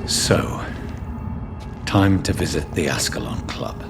So, time to visit the Ascalon Club.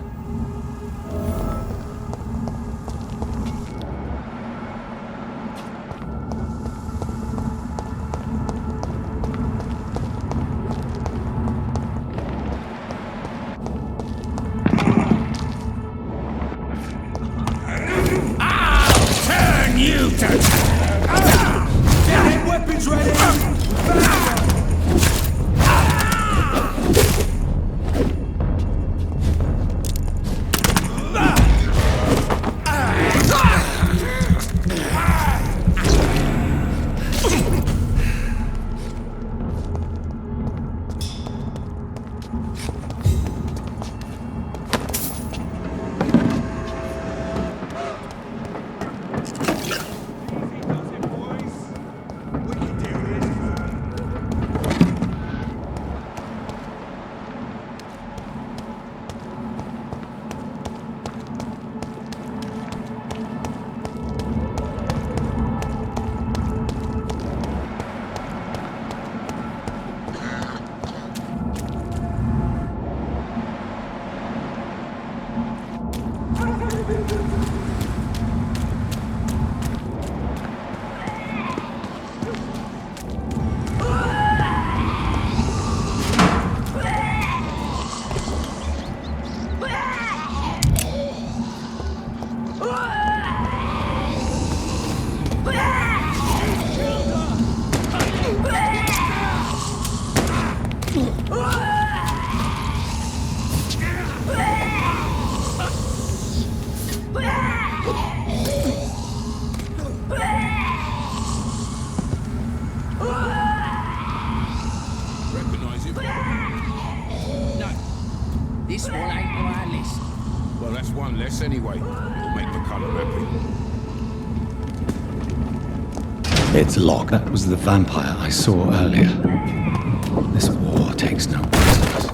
It's locked. That was the vampire I saw earlier. This war takes no prisoners.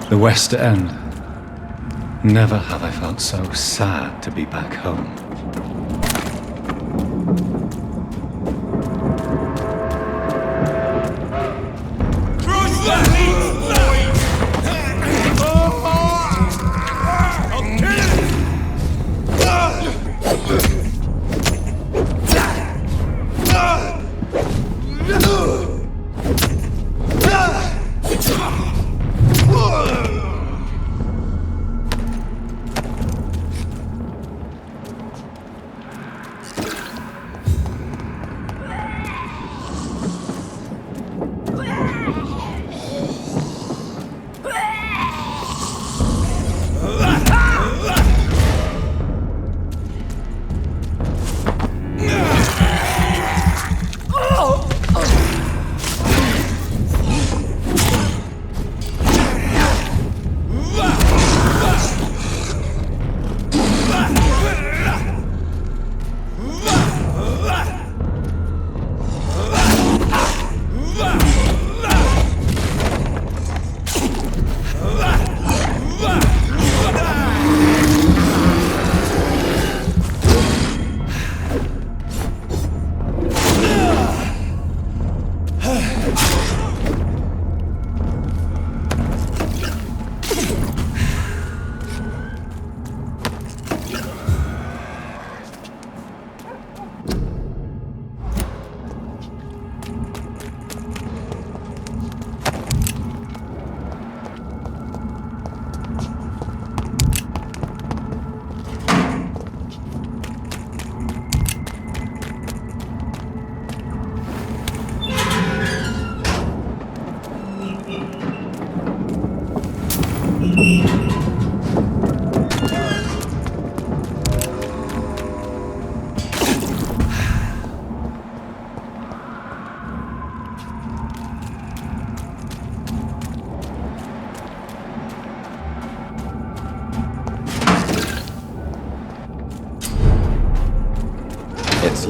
The West End. Never have I felt so sad to be back home.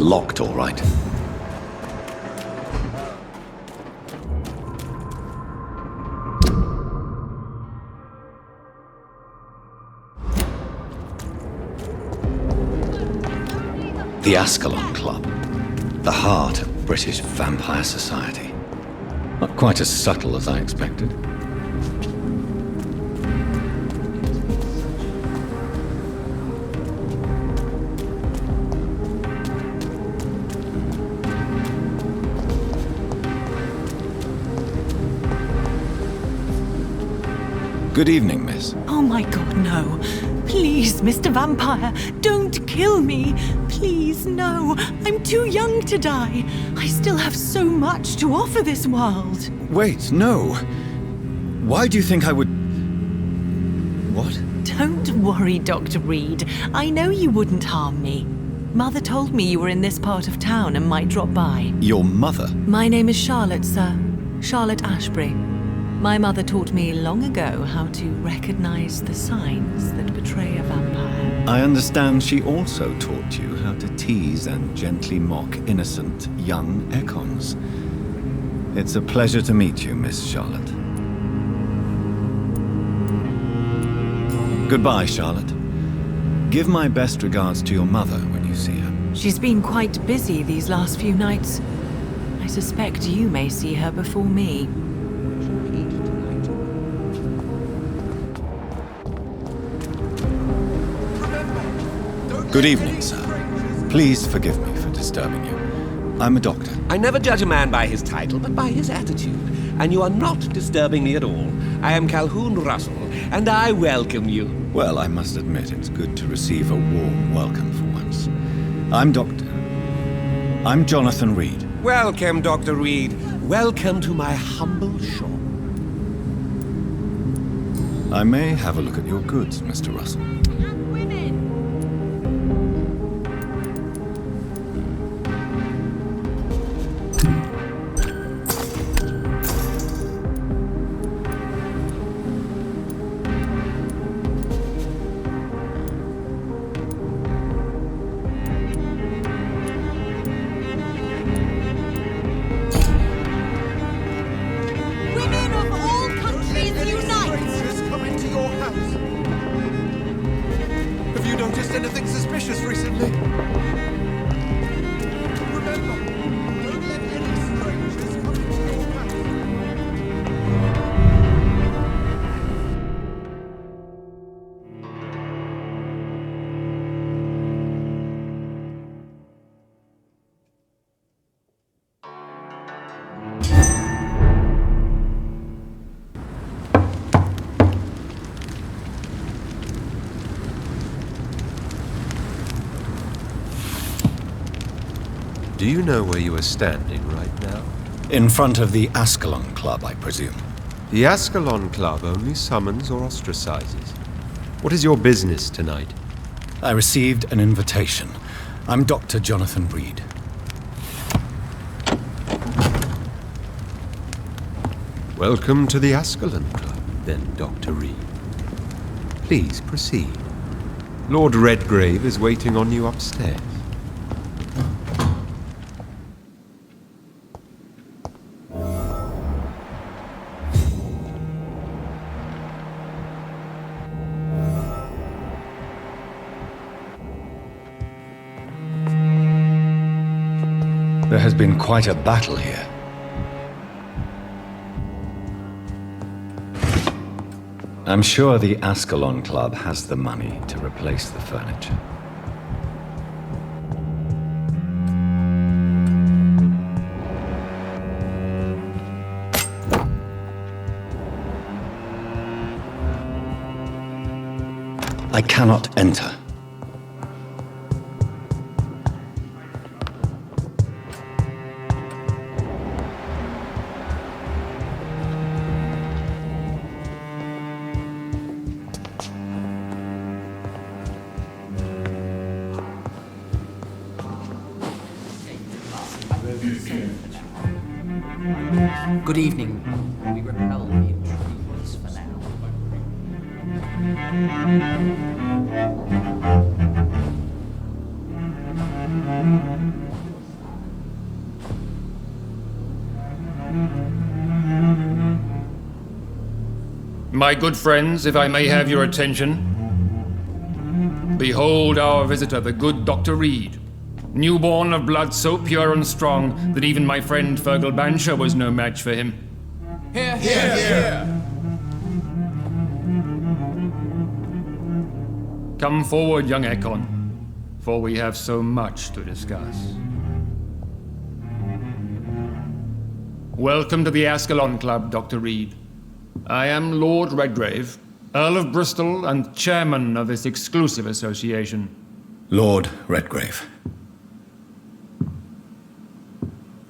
locked, all right. The Ascalon Club. The heart of British vampire society. Not quite as subtle as I expected. Good evening, miss. Oh my god, no. Please, Mr. Vampire, don't kill me. Please, no. I'm too young to die. I still have so much to offer this world. Wait, no. Why do you think I would... What? Don't worry, Dr. Reid. I know you wouldn't harm me. Mother told me you were in this part of town and might drop by. Your mother? My name is Charlotte, sir. Charlotte Ashbury. My mother taught me long ago how to recognize the signs that betray a vampire. I understand she also taught you how to tease and gently mock innocent young Ekons. It's a pleasure to meet you, Miss Charlotte. Goodbye, Charlotte. Give my best regards to your mother when you see her. She's been quite busy these last few nights. I suspect you may see her before me. Good evening, sir. Please forgive me for disturbing you. I'm a doctor. I never judge a man by his title, but by his attitude. And you are not disturbing me at all. I am Calhoun Russell, and I welcome you. Well, I must admit it's good to receive a warm welcome for once. I'm Jonathan Reid. Welcome, Dr. Reid. Welcome to my humble shop. I may have a look at your goods, Mr. Russell. Anything suspicious recently? Remember, don't let any strangers come into your house. Do you know where you are standing right now? In front of the Ascalon Club, I presume. The Ascalon Club only summons or ostracizes. What is your business tonight? I received an invitation. I'm Dr. Jonathan Reid. Welcome to the Ascalon Club, then, Dr. Reid. Please proceed. Lord Redgrave is waiting on you upstairs. There has been quite a battle here. I'm sure the Ascalon Club has the money to replace the furniture. I cannot enter. Good evening. We repel the intruders for now. My good friends, if I may have your attention. Behold our visitor, the good Dr. Reid. Newborn of blood so pure and strong that even my friend Fergal Bancher was no match for him. Here, here, here. Come forward, young Ekon, for we have so much to discuss. Welcome to the Ascalon Club, Dr. Reid. I am Lord Redgrave, Earl of Bristol and chairman of this exclusive association. Lord Redgrave.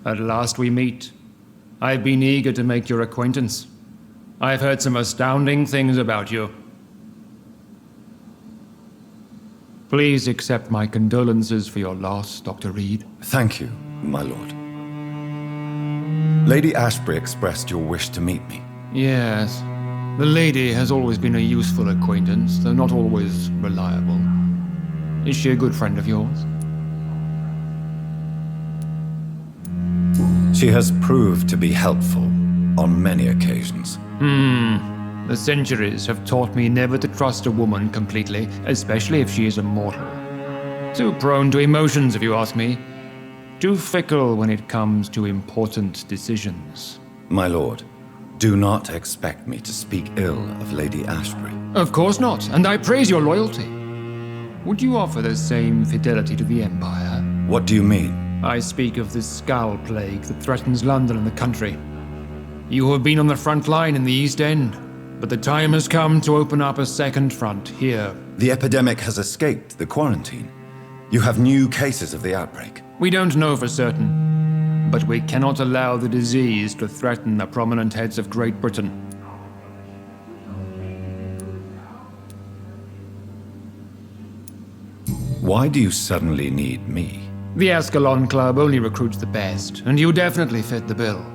At last we meet. I've been eager to make your acquaintance. I've heard some astounding things about you. Please accept my condolences for your loss, Dr. Reid. Thank you, my lord. Lady Ashbury expressed your wish to meet me. Yes. The lady has always been a useful acquaintance, though not always reliable. Is she a good friend of yours? She has proved to be helpful on many occasions. The centuries have taught me never to trust a woman completely, especially if she is a mortal. Too prone to emotions, if you ask me. Too fickle when it comes to important decisions. My lord, do not expect me to speak ill of Lady Ashbury. Of course not, and I praise your loyalty. Would you offer the same fidelity to the Empire? What do you mean? I speak of the Skull Plague that threatens London and the country. You have been on the front line in the East End, but the time has come to open up a second front here. The epidemic has escaped the quarantine. You have new cases of the outbreak. We don't know for certain, but we cannot allow the disease to threaten the prominent heads of Great Britain. Why do you suddenly need me? The Ascalon Club only recruits the best, and you definitely fit the bill.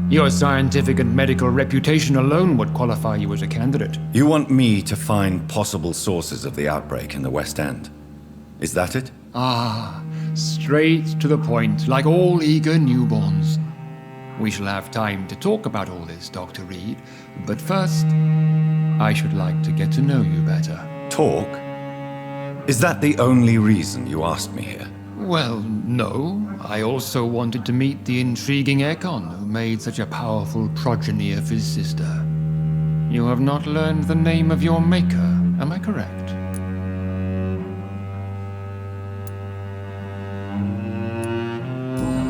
Your scientific and medical reputation alone would qualify you as a candidate. You want me to find possible sources of the outbreak in the West End. Is that it? Ah, straight to the point, like all eager newborns. We shall have time to talk about all this, Dr. Reid, but first, I should like to get to know you better. Talk? Is that the only reason you asked me here? Well, no. I also wanted to meet the intriguing Ekon who made such a powerful progeny of his sister. You have not learned the name of your maker, am I correct?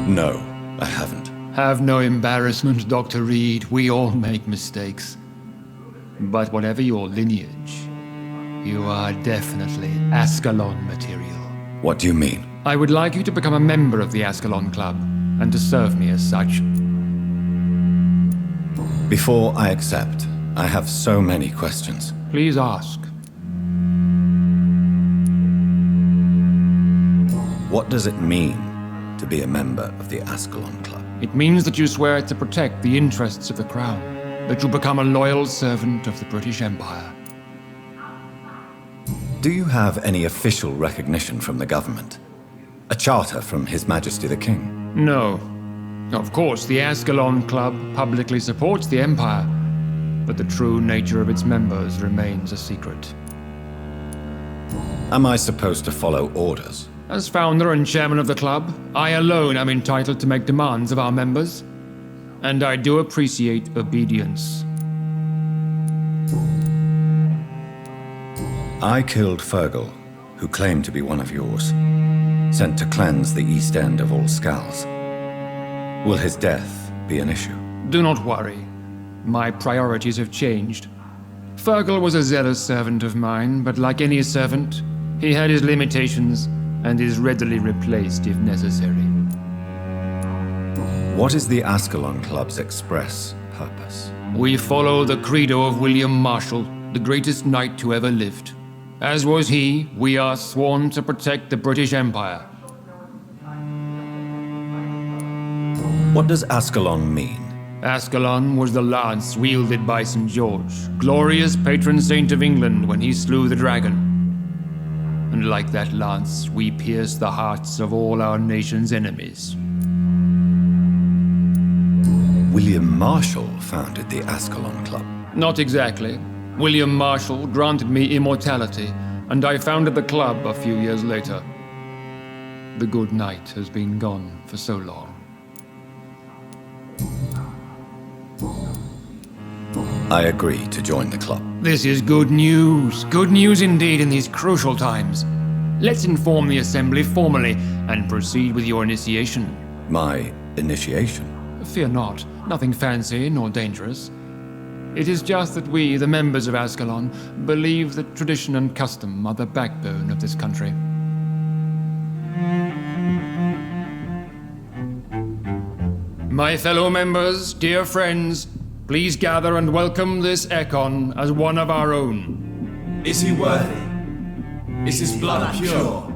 No, I haven't. Have no embarrassment, Dr. Reid. We all make mistakes. But whatever your lineage, you are definitely Ascalon material. What do you mean? I would like you to become a member of the Ascalon Club, and to serve me as such. Before I accept, I have so many questions. Please ask. What does it mean to be a member of the Ascalon Club? It means that you swear to protect the interests of the Crown, that you become a loyal servant of the British Empire. Do you have any official recognition from the government? A charter from His Majesty the King? No. Of course, the Ascalon Club publicly supports the Empire, but the true nature of its members remains a secret. Am I supposed to follow orders? As founder and chairman of the club, I alone am entitled to make demands of our members, and I do appreciate obedience. I killed Fergal, who claimed to be one of yours, sent to cleanse the East End of all skulls. Will his death be an issue? Do not worry. My priorities have changed. Fergal was a zealous servant of mine, but like any servant, he had his limitations and is readily replaced if necessary. What is the Ascalon Club's express purpose? We follow the credo of William Marshall, the greatest knight who ever lived. As was he, we are sworn to protect the British Empire. What does Ascalon mean? Ascalon was the lance wielded by St. George, glorious patron saint of England when he slew the dragon. And like that lance, we pierce the hearts of all our nation's enemies. William Marshall founded the Ascalon Club. Not exactly. William Marshall granted me immortality, and I founded the club a few years later. The good knight has been gone for so long. I agree to join the club. This is good news. Good news indeed in these crucial times. Let's inform the Assembly formally and proceed with your initiation. My initiation? Fear not. Nothing fancy nor dangerous. It is just that we, the members of Ascalon, believe that tradition and custom are the backbone of this country. My fellow members, dear friends, please gather and welcome this Ekon as one of our own. Is he worthy? Is his blood pure?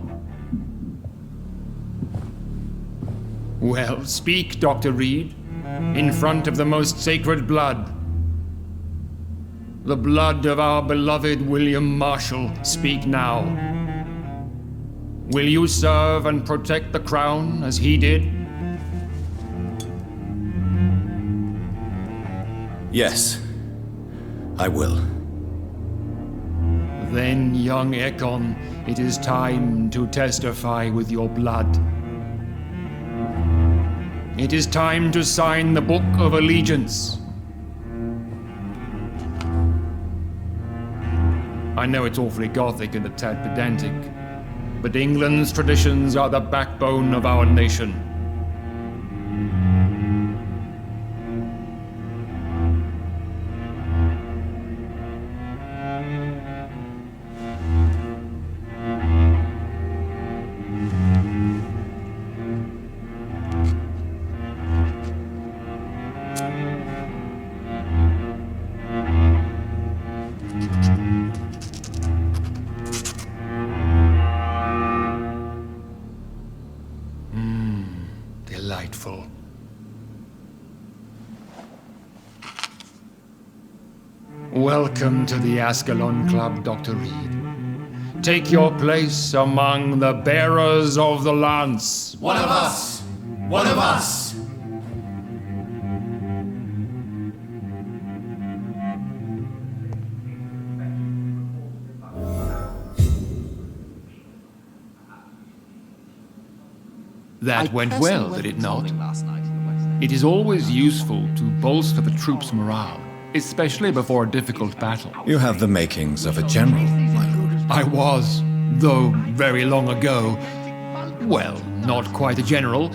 Well, speak, Dr. Reid, in front of the most sacred blood. The blood of our beloved William Marshall, speak now. Will you serve and protect the crown as he did? Yes, I will. Then, young Ekon, it is time to testify with your blood. It is time to sign the Book of Allegiance. I know it's awfully gothic and a tad pedantic, but England's traditions are the backbone of our nation. Delightful. Welcome to the Ascalon Club, Dr. Reid. Take your place among the bearers of the lance. One of us! One of us! That went well, did it not? It is always useful to bolster the troops' morale, especially before a difficult battle. You have the makings of a general, my lord. I was, though very long ago. Well, not quite a general,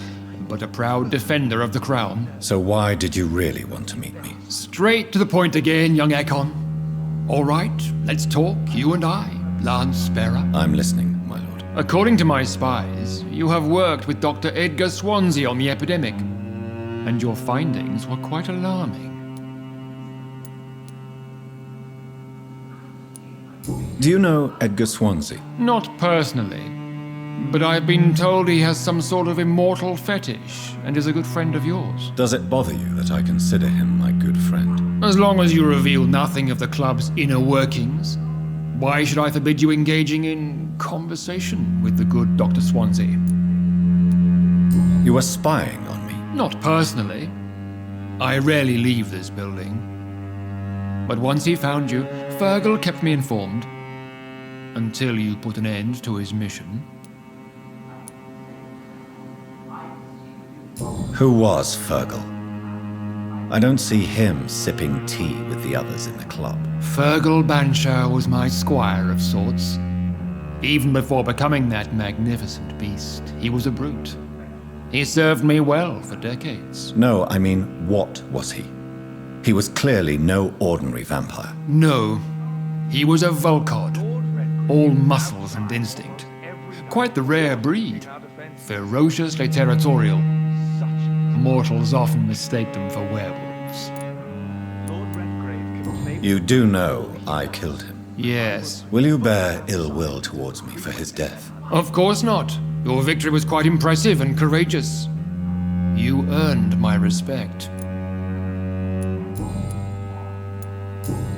but a proud defender of the crown. So why did you really want to meet me? Straight to the point again, young Ekon. All right, let's talk, you and I, Lance Sparrow. I'm listening, my lord. According to my spies, you have worked with Dr. Edgar Swansea on the epidemic, and your findings were quite alarming. Do you know Edgar Swansea? Not personally, but I've been told he has some sort of immortal fetish and is a good friend of yours. Does it bother you that I consider him my good friend? As long as you reveal nothing of the club's inner workings, why should I forbid you engaging in conversation with the good Dr. Swansea? You were spying on me? Not personally. I rarely leave this building. But once he found you, Fergal kept me informed. Until you put an end to his mission. Who was Fergal? I don't see him sipping tea with the others in the club. Fergal Banshire was my squire of sorts. Even before becoming that magnificent beast, he was a brute. He served me well for decades. No, I mean, what was he? He was clearly no ordinary vampire. No, he was a Volcod, all muscles and instinct. Quite the rare breed, ferociously territorial. Mortals often mistake them for werewolves. You do know I killed him. Yes. Will you bear ill will towards me for his death? Of course not. Your victory was quite impressive and courageous. You earned my respect.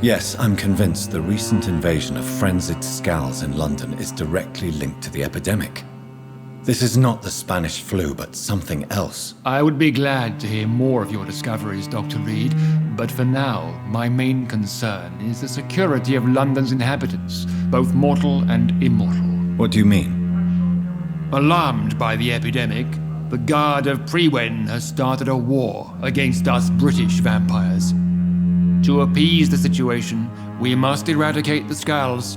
Yes, I'm convinced the recent invasion of frenzied Scowls in London is directly linked to the epidemic. This is not the Spanish flu, but something else. I would be glad to hear more of your discoveries, Dr. Reid, but for now, my main concern is the security of London's inhabitants, both mortal and immortal. What do you mean? Alarmed by the epidemic, the Guard of Prewen has started a war against us British vampires. To appease the situation, we must eradicate the Skulls.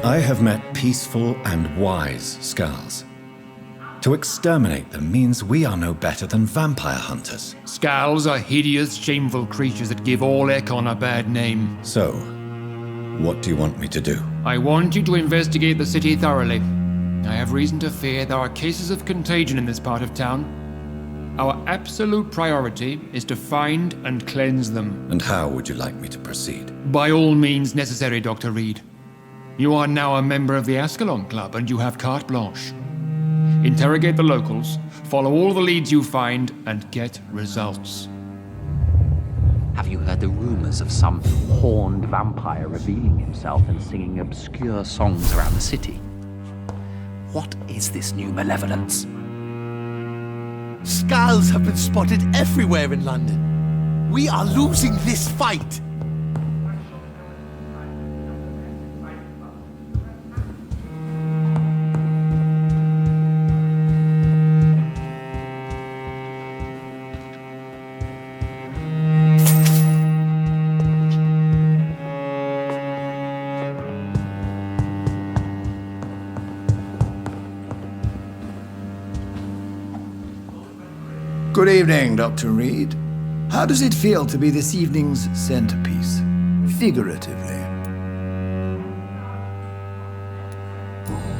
I have met peaceful and wise Skulls. To exterminate them means we are no better than vampire hunters. Skulls are hideous, shameful creatures that give all Ekon a bad name. So, what do you want me to do? I want you to investigate the city thoroughly. I have reason to fear there are cases of contagion in this part of town. Our absolute priority is to find and cleanse them. And how would you like me to proceed? By all means necessary, Dr. Reid. You are now a member of the Ascalon Club and you have carte blanche. Interrogate the locals, follow all the leads you find, and get results. Have you heard the rumors of some horned vampire revealing himself and singing obscure songs around the city? What is this new malevolence? Skulls have been spotted everywhere in London. We are losing this fight. Good evening, Dr. Reid. How does it feel to be this evening's centerpiece, figuratively?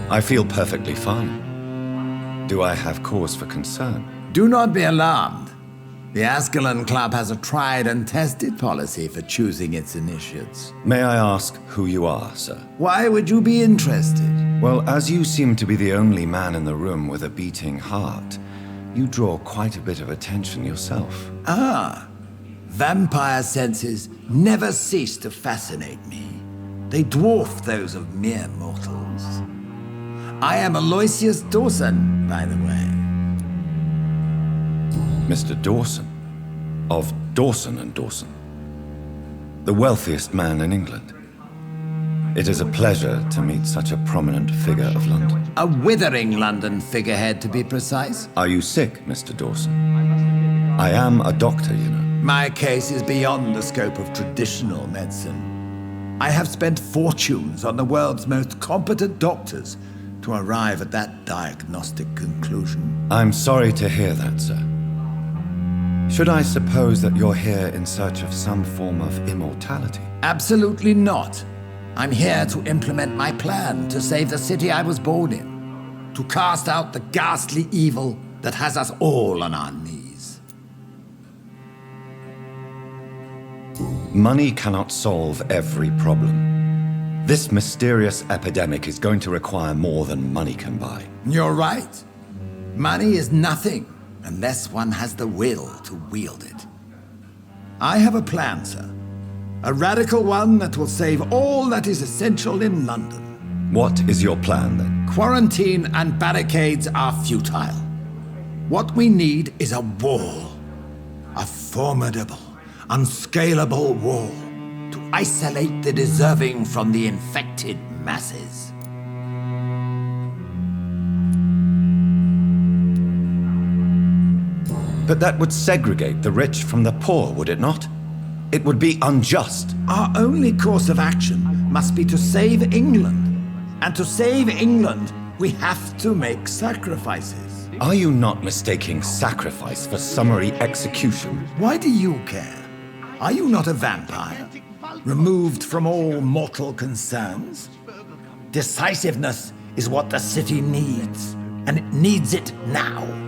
I feel perfectly fine. Do I have cause for concern? Do not be alarmed. The Ascalon Club has a tried and tested policy for choosing its initiates. May I ask who you are, sir? Why would you be interested? Well, as you seem to be the only man in the room with a beating heart, you draw quite a bit of attention yourself. Ah, vampire senses never cease to fascinate me. They dwarf those of mere mortals. I am Aloysius Dawson, by the way. Mr. Dawson, of Dawson and Dawson, the wealthiest man in England. It is a pleasure to meet such a prominent figure of London. A withering London figurehead, to be precise. Are you sick, Mr. Dawson? I am a doctor, you know. My case is beyond the scope of traditional medicine. I have spent fortunes on the world's most competent doctors to arrive at that diagnostic conclusion. I'm sorry to hear that, sir. Should I suppose that you're here in search of some form of immortality? Absolutely not. I'm here to implement my plan to save the city I was born in, to cast out the ghastly evil that has us all on our knees. Money cannot solve every problem. This mysterious epidemic is going to require more than money can buy. You're right. Money is nothing unless one has the will to wield it. I have a plan, sir. A radical one that will save all that is essential in London. What is your plan, then? Quarantine and barricades are futile. What we need is a wall. A formidable, unscalable wall to isolate the deserving from the infected masses. But that would segregate the rich from the poor, would it not? It would be unjust. Our only course of action must be to save England. And to save England, we have to make sacrifices. Are you not mistaking sacrifice for summary execution? Why do you care? Are you not a vampire, removed from all mortal concerns? Decisiveness is what the city needs, and it needs it now.